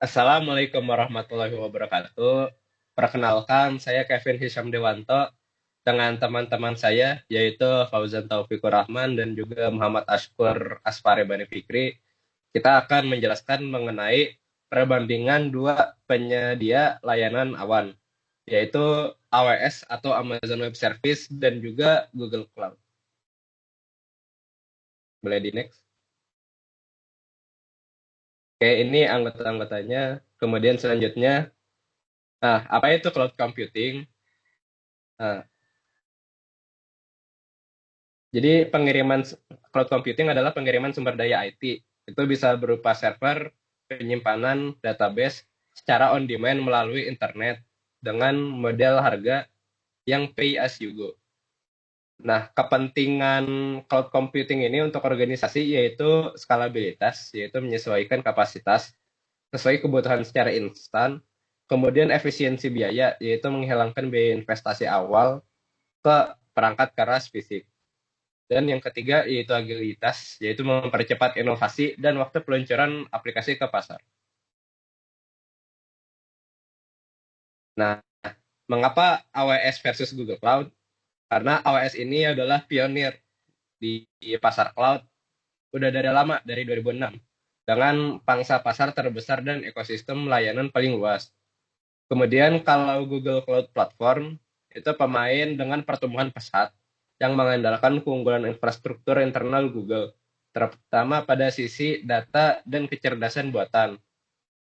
Assalamualaikum warahmatullahi wabarakatuh. Perkenalkan, saya Kevin Hisham Dewanto dengan teman-teman saya, yaitu Fauzan Taufikur Rahman dan juga Muhammad Ashkur Asfari Bani Fikri. Kita akan menjelaskan mengenai perbandingan dua penyedia layanan awan, yaitu AWS atau Amazon Web Service dan juga Google Cloud. Boleh di next? Oke, ini anggota-anggotanya. Kemudian selanjutnya, apa itu cloud computing? Nah, Jadi pengiriman cloud computing adalah pengiriman sumber daya IT. Itu bisa berupa server, penyimpanan, database secara on demand melalui internet dengan model harga yang pay as you go. Nah, kepentingan cloud computing ini untuk organisasi yaitu skalabilitas, yaitu menyesuaikan kapasitas sesuai kebutuhan secara instan, kemudian efisiensi biaya, yaitu menghilangkan biaya investasi awal ke perangkat keras fisik. Dan yang ketiga yaitu agilitas, yaitu mempercepat inovasi dan waktu peluncuran aplikasi ke pasar. Nah, mengapa AWS versus Google Cloud? Karena AWS ini adalah pionir di pasar cloud udah dari lama, dari 2006, dengan pangsa pasar terbesar dan ekosistem layanan paling luas. Kemudian kalau Google Cloud Platform, itu pemain dengan pertumbuhan pesat yang mengandalkan keunggulan infrastruktur internal Google, terutama pada sisi data dan kecerdasan buatan.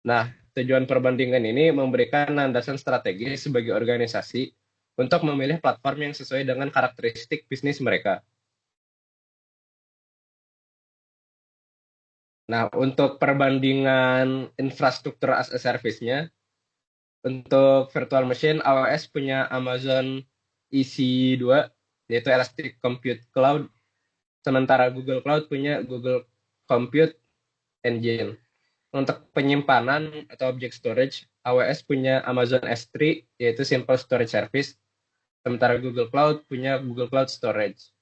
Nah, tujuan perbandingan ini memberikan landasan strategis sebagai organisasi untuk memilih platform yang sesuai dengan karakteristik bisnis mereka. Nah, untuk perbandingan infrastruktur as a service-nya, untuk virtual machine, AWS punya Amazon EC2, yaitu Elastic Compute Cloud, sementara Google Cloud punya Google Compute Engine. Untuk penyimpanan atau object storage, AWS punya Amazon S3, yaitu Simple Storage Service, sementara Google Cloud punya Google Cloud Storage.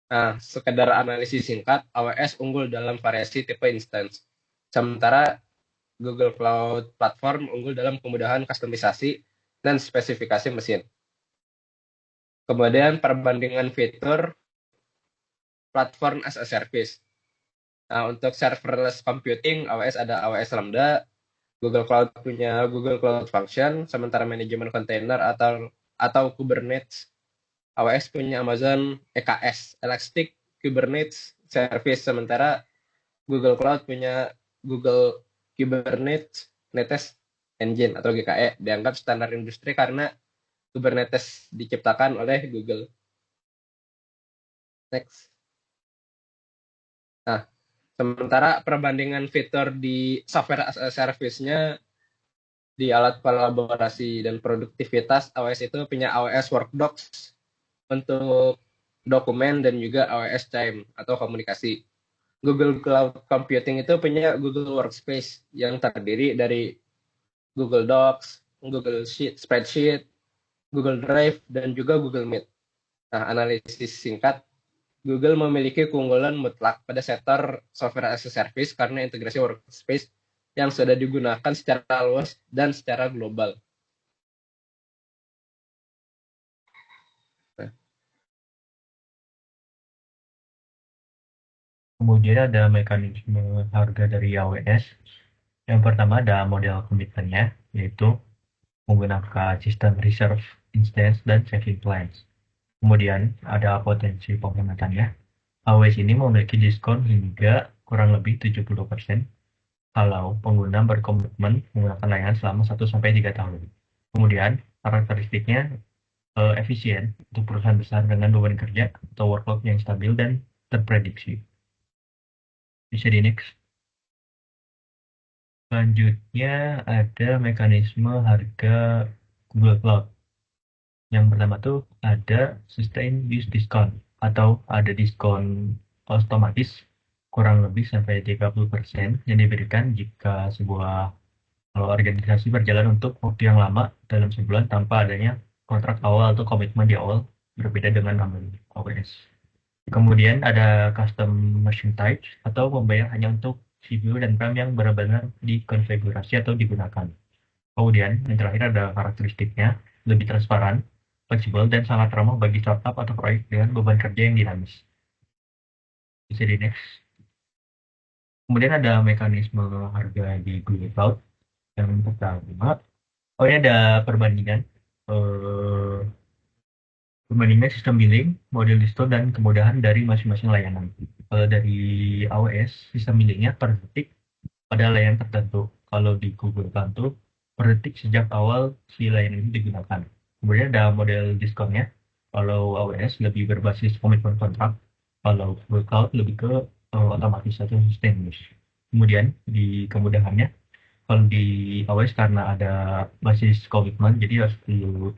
Nah, sekedar analisis singkat, AWS unggul dalam variasi tipe instance, sementara Google Cloud Platform unggul dalam kemudahan kustomisasi dan spesifikasi mesin. Kemudian perbandingan fitur platform as a service. Nah, untuk serverless computing, AWS ada AWS Lambda, Google Cloud punya Google Cloud Function, sementara manajemen kontainer atau Kubernetes, AWS punya Amazon EKS, Elastic Kubernetes Service, sementara Google Cloud punya Google Kubernetes Engine atau GKE, dianggap standar industri karena Kubernetes diciptakan oleh Google. Next. Nah, sementara perbandingan fitur di software as a service-nya di alat kolaborasi dan produktivitas, AWS itu punya AWS Workdocs untuk dokumen dan juga AWS Chime atau komunikasi. Google Cloud Computing itu punya Google Workspace yang terdiri dari Google Docs, Google Sheet, Spreadsheet, Google Drive, dan juga Google Meet. Nah, analisis singkat, Google memiliki keunggulan mutlak pada sektor software as a service karena integrasi workspace yang sudah digunakan secara luas dan secara global. Nah, Kemudian ada mekanisme harga dari AWS. Yang pertama ada model komitmennya, yaitu menggunakan sistem reserve instance dan saving plans. Kemudian ada potensi penghematannya. AWS ini memiliki diskon hingga kurang lebih 70% kalau pengguna berkomitmen menggunakan layanan selama 1-3 tahun. Kemudian karakteristiknya efisien untuk perusahaan besar dengan beban kerja atau workload yang stabil dan terprediksi. Bisa di next. Selanjutnya ada mekanisme harga Google Cloud. Yang pertama tuh ada sustain use discount atau ada diskon otomatis kurang lebih sampai 30% yang diberikan jika sebuah organisasi berjalan untuk waktu yang lama dalam sebulan tanpa adanya kontrak awal atau komitmen di awal, berbeda dengan AWS. Kemudian ada custom machine types atau membayar hanya untuk CPU, dan RAM yang benar-benar dikonfigurasi atau digunakan. Kemudian, yang terakhir ada karakteristiknya, lebih transparan, fleksibel, dan sangat ramah bagi startup atau proyek dengan beban kerja yang dinamis. Bisa di next. Kemudian ada mekanisme harga di Google Cloud. Yang pertama, ini ada perbandingan. Eh, Perbandingan sistem billing, model diskon, dan kemudahan dari masing-masing layanan. Kalau dari AWS, sistem billingnya per detik pada layanan tertentu. Kalau di Google Cloud tuh per detik sejak awal si layanan ini digunakan. Kemudian ada model diskonnya. Kalau AWS lebih berbasis komitmen kontrak. Kalau Google Cloud lebih ke otomatis atau sustainable. Kemudian di kemudahannya, kalau di AWS karena ada basis komitmen, jadi harus perlu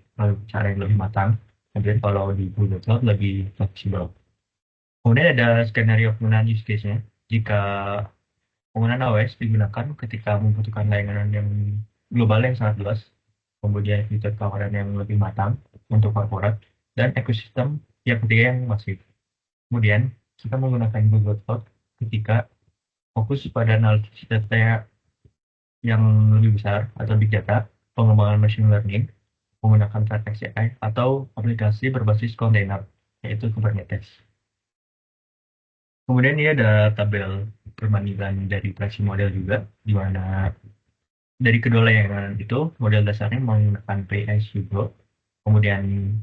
cara yang lebih matang. Kemudian kalau di Google Cloud lebih fleksibel. Kemudian ada skenario penggunaan use case-nya. Jika penggunaan AWS digunakan ketika membutuhkan layanan yang global yang sangat luas, kemudian fitur keamanan yang lebih matang untuk korporat, dan ekosistem yang ketiga yang masif. Kemudian, kita menggunakan Google Cloud ketika fokus pada analisis data yang lebih besar atau big data, pengembangan machine learning, menggunakan transaksi AI, atau aplikasi berbasis kontainer, yaitu Kubernetes. Kemudian ini ada tabel perbandingan dari pricing model juga, di mana dari kedua layanan itu model dasarnya menggunakan pay as you go. Kemudian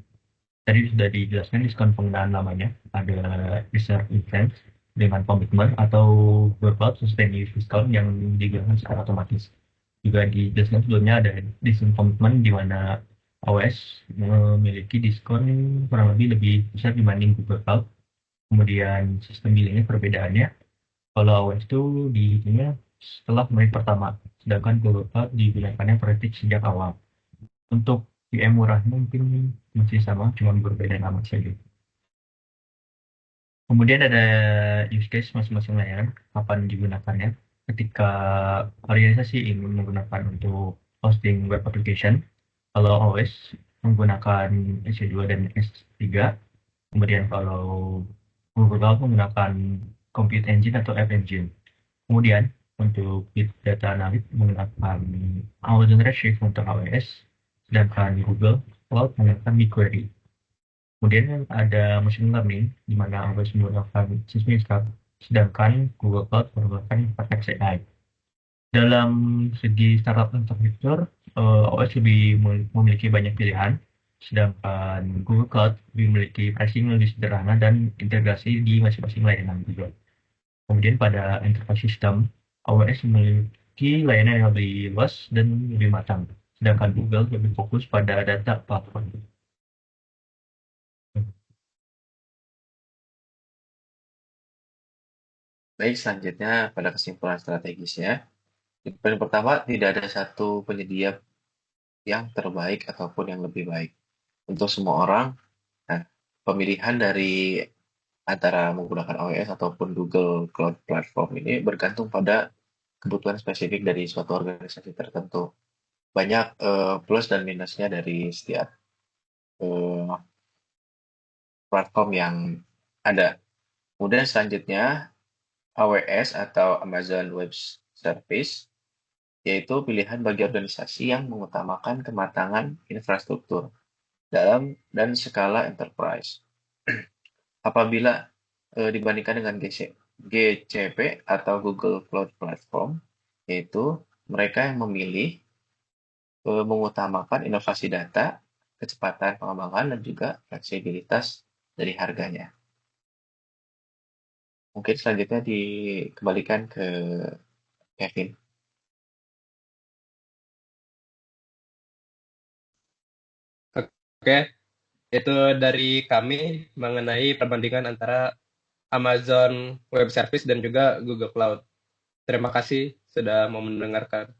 tadi sudah dijelaskan diskon penggunaan lamanya, ada reserve instance dengan komitmen atau workload sustain use discount yang digunakan secara otomatis. Juga dijelaskan sebelumnya ada diskon komitmen di mana AWS memiliki diskon kurang lebih besar dibanding Google Cloud. Kemudian sistem billingnya perbedaannya, kalau AWS itu dihitungnya setelah menit pertama, sedangkan Google Cloud digunakannya per detik sejak awal. Untuk VM murahnya mungkin masih sama, cuma berbeda nama saja. Kemudian ada use case masing-masing layanan, kapan digunakannya. Ketika organisasi ingin menggunakan untuk hosting web application, kalau AWS menggunakan EC2 dan S3, kemudian kalau Google Cloud menggunakan Compute Engine atau App Engine. Kemudian untuk big data analysis menggunakan Amazon Redshift untuk AWS, sedangkan Google Cloud menggunakan BigQuery. Kemudian ada machine learning, di mana AWS menggunakan Sysmetric, sedangkan Google Cloud menggunakan Vertex AI. Dalam segi startup infrastruktur, AWS lebih memiliki banyak pilihan, sedangkan Google Cloud lebih memiliki pricing lebih sederhana dan integrasi di masing-masing layanan juga. Kemudian pada enterprise system, AWS memiliki layanan yang lebih luas dan lebih matang, sedangkan Google lebih fokus pada data platform. Baik, selanjutnya pada kesimpulan strategisnya. Yang pertama, tidak ada satu penyedia yang terbaik ataupun yang lebih baik. Untuk semua orang, nah, pemilihan dari antara menggunakan AWS ataupun Google Cloud Platform ini bergantung pada kebutuhan spesifik dari suatu organisasi tertentu. Banyak plus dan minusnya dari setiap platform yang ada. Kemudian selanjutnya, AWS atau Amazon Web Service, yaitu pilihan bagi organisasi yang mengutamakan kematangan infrastruktur dalam dan skala enterprise. Apabila dibandingkan dengan GCP atau Google Cloud Platform, yaitu mereka yang memilih mengutamakan inovasi data, kecepatan pengembangan, dan juga fleksibilitas dari harganya. Mungkin selanjutnya dikembalikan ke Kevin. Oke, itu dari kami mengenai perbandingan antara Amazon Web Service dan juga Google Cloud. Terima kasih sudah mau mendengarkan.